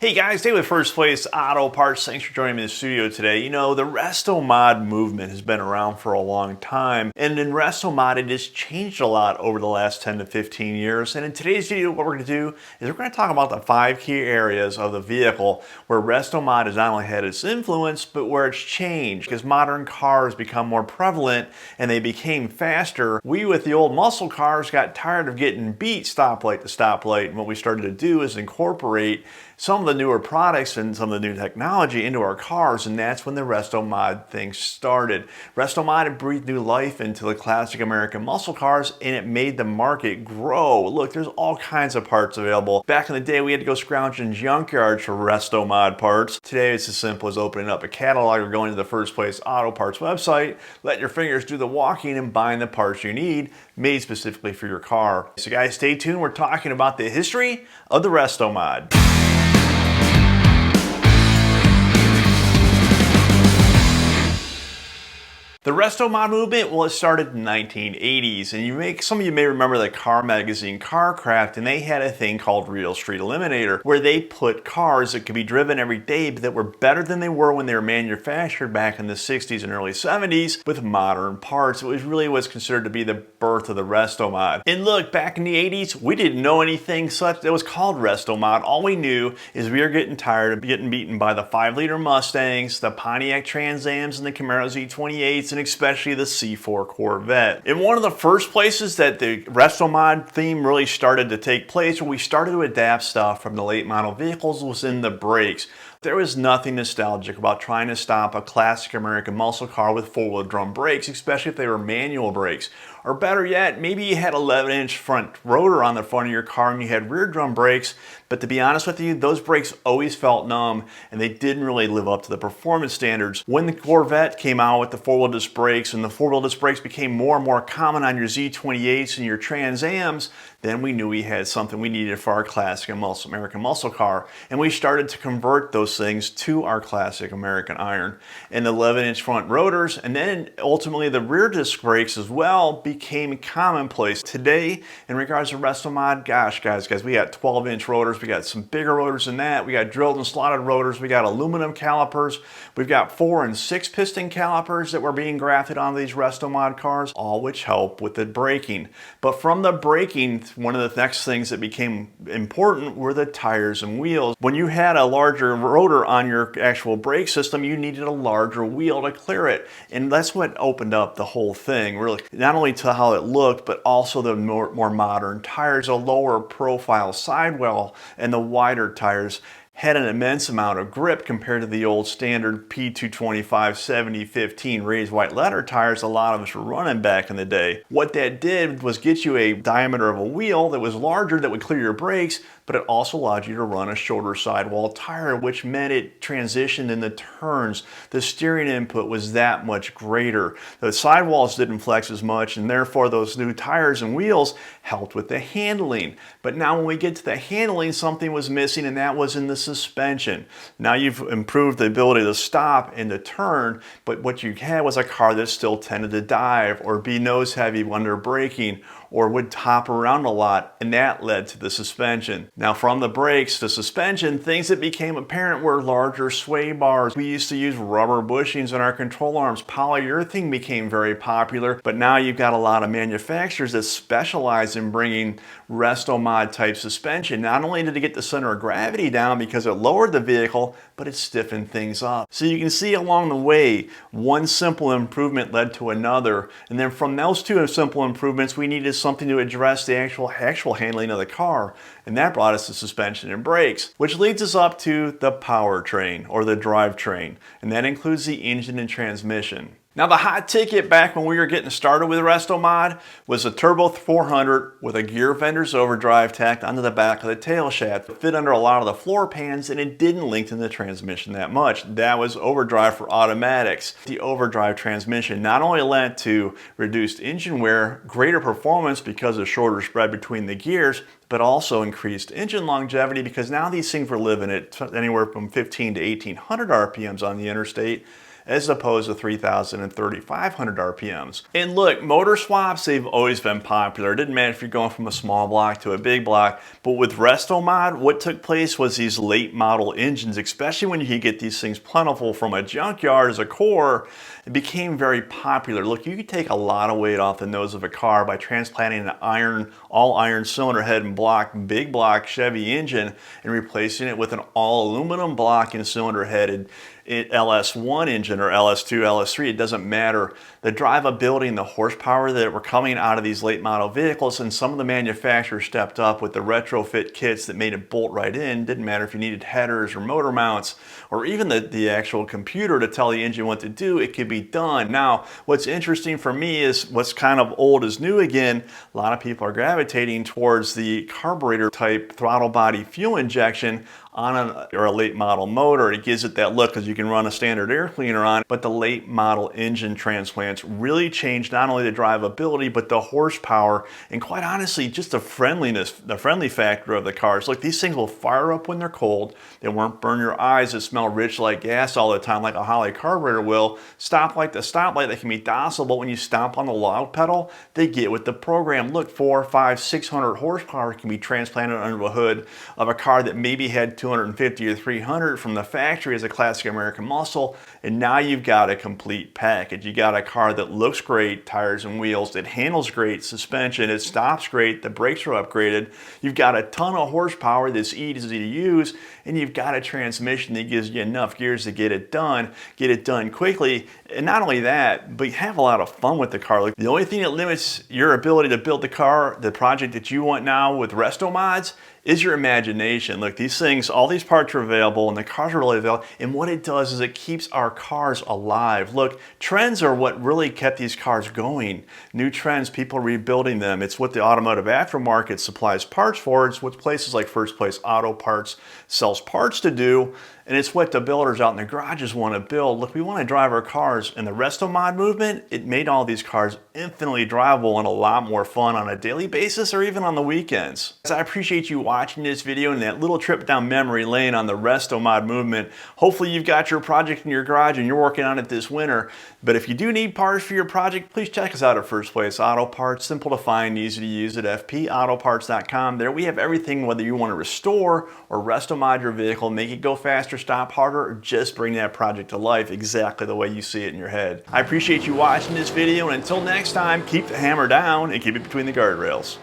Hey guys, today with First Place Auto Parts. Thanks for joining me in the studio today. You know, the Resto Mod movement has been around for a long time, and in Resto Mod it has changed a lot over the last 10 to 15 years. And in today's video, what we're going to do is we're going to talk about the 5 key areas of the vehicle where Resto Mod has not only had its influence, but where it's changed. Because modern cars become more prevalent and they became faster, we with the old muscle cars got tired of getting beat stoplight to stoplight, and what we started to do is incorporate some of the newer products and some of the new technology into our cars, and that's when the Resto Mod thing started. Resto Mod had breathed new life into the classic American muscle cars, and it made the market grow. Look, there's all kinds of parts available. Back in the day, we had to go scrounge in junkyards for Resto Mod parts. Today, it's as simple as opening up a catalog or going to the First Place Auto Parts website, let your fingers do the walking and buying the parts you need, made specifically for your car. So guys, stay tuned. We're talking about the history of the Resto Mod. The Resto Mod movement, well, it started in the 1980s, and some of you may remember the car magazine Carcraft, and they had a thing called Real Street Eliminator, where they put cars that could be driven every day, but that were better than they were when they were manufactured back in the 60s and early 70s with modern parts. It was really what's considered to be the birth of the Resto Mod. And look, back in the 80s, we didn't know anything such that was called Resto Mod. All we knew is we were getting tired of getting beaten by the 5-liter Mustangs, the Pontiac Trans Ams, and the Camaro Z28s, and especially the C4 Corvette. And one of the first places that the Resto Mod theme really started to take place, where we started to adapt stuff from the late model vehicles, was in the brakes. There was nothing nostalgic about trying to stop a classic American muscle car with 4-wheel drum brakes, especially if they were manual brakes. Or better yet, maybe you had 11-inch front rotor on the front of your car and you had rear drum brakes, but to be honest with you, those brakes always felt numb and they didn't really live up to the performance standards. When the Corvette came out with the 4-wheel disc brakes and the 4-wheel disc brakes became more and more common on your Z28s and your Trans Ams, then we knew we had something we needed for our classic American muscle car. And we started to convert those things to our classic American iron. And the 11-inch front rotors, and then ultimately the rear disc brakes as well, became commonplace. Today, in regards to Resto Mod, gosh, guys, we got 12-inch rotors, we got some bigger rotors than that, we got drilled and slotted rotors, we got aluminum calipers, we've got 4- and 6-piston calipers that were being grafted onto these Resto Mod cars, all which help with the braking. But from the braking, one of the next things that became important were the tires and wheels. When you had a larger rotor on your actual brake system, you needed a larger wheel to clear it. And that's what opened up the whole thing, really. Not only to how it looked, but also the more modern tires, a lower profile sidewall, and the wider tires had an immense amount of grip compared to the old standard P225 70-15 raised white letter tires a lot of us were running back in the day. What that did was get you a diameter of a wheel that was larger that would clear your brakes, but it also allowed you to run a shorter sidewall tire, which meant it transitioned in the turns. The steering input was that much greater. The sidewalls didn't flex as much, and therefore those new tires and wheels helped with the handling. But now when we get to the handling, something was missing, and that was in the suspension. Now you've improved the ability to stop and to turn, but what you had was a car that still tended to dive or be nose heavy under braking, or would hop around a lot, and that led to the suspension. Now from the brakes to suspension, things that became apparent were larger sway bars. We used to use rubber bushings in our control arms. Polyurethane became very popular, but now you've got a lot of manufacturers that specialize in bringing Resto Mod type suspension. Not only did it get the center of gravity down because it lowered the vehicle, but it stiffened things up. So you can see along the way, one simple improvement led to another, and then from those two simple improvements, we needed something to address the actual handling of the car, and that brought us to suspension and brakes, which leads us up to the powertrain or the drivetrain, and that includes the engine and transmission. Now the hot ticket back when we were getting started with Resto Mod was a Turbo 400 with a gear vendor's overdrive tacked onto the back of the tail shaft. It fit under a lot of the floor pans and it didn't lengthen the transmission that much. That was overdrive for automatics. The overdrive transmission not only led to reduced engine wear, greater performance because of shorter spread between the gears, but also increased engine longevity because now these things were living at anywhere from 15 to 1800 RPMs on the interstate. as opposed to 3,000 and 3,500 RPMs. And look, motor swaps, they've always been popular. It didn't matter if you're going from a small block to a big block, but with Resto Mod, what took place was these late model engines, especially when you could get these things plentiful from a junkyard as a core, it became very popular. Look, you could take a lot of weight off the nose of a car by transplanting an all iron cylinder head and block, big block Chevy engine and replacing it with an all aluminum block and cylinder headed LS1 engine or LS2, LS3, it doesn't matter. The drivability and the horsepower that were coming out of these late model vehicles, and some of the manufacturers stepped up with the retrofit kits that made it bolt right in. Didn't matter if you needed headers or motor mounts or even the actual computer to tell the engine what to do, it could be done. Now, what's interesting for me is what's kind of old is new again. A lot of people are gravitating towards the carburetor type throttle body fuel injection on a late model motor. It gives it that look because you can run a standard air cleaner on it, but the late model engine transplants really changed not only the drivability, but the horsepower, and quite honestly, just the friendliness, the friendly factor of the cars. Look, these things will fire up when they're cold. They won't burn your eyes that smell rich like gas all the time like a Holley carburetor will. Stop like the stoplight, they can be docile, but when you stomp on the loud pedal, they get with the program. Look, 400, 500, 600 horsepower can be transplanted under the hood of a car that maybe had 250 or 300 from the factory as a classic American muscle, and now you've got a complete package. You got a car that looks great, tires and wheels, it handles great, suspension, it stops great, the brakes are upgraded, you've got a ton of horsepower that's easy to use, and you've got a transmission that gives you enough gears to get it done quickly. And not only that, but you have a lot of fun with the car. Like, the only thing that limits your ability to build the car, the project that you want now with Resto Mods, is your imagination. Look, these things, all these parts are available and the cars are really available, and what it does is it keeps our cars alive. Look, trends are what really kept these cars going. New trends, people rebuilding them. It's what the automotive aftermarket supplies parts for. It's what places like First Place Auto Parts sells parts to do, and it's what the builders out in the garages want to build. Look, we want to drive our cars, and the Resto Mod movement, it made all these cars infinitely drivable and a lot more fun on a daily basis or even on the weekends. So I appreciate you watching this video and that little trip down memory lane on the Resto Mod movement. Hopefully you've got your project in your garage and you're working on it this winter. But if you do need parts for your project, please check us out at First Place Auto Parts. Simple to find, easy to use at fpautoparts.com. There we have everything, whether you want to restore or Resto Mod your vehicle, make it go faster, stop harder, or just bring that project to life exactly the way you see it in your head. I appreciate you watching this video, and until next time, keep the hammer down and keep it between the guardrails.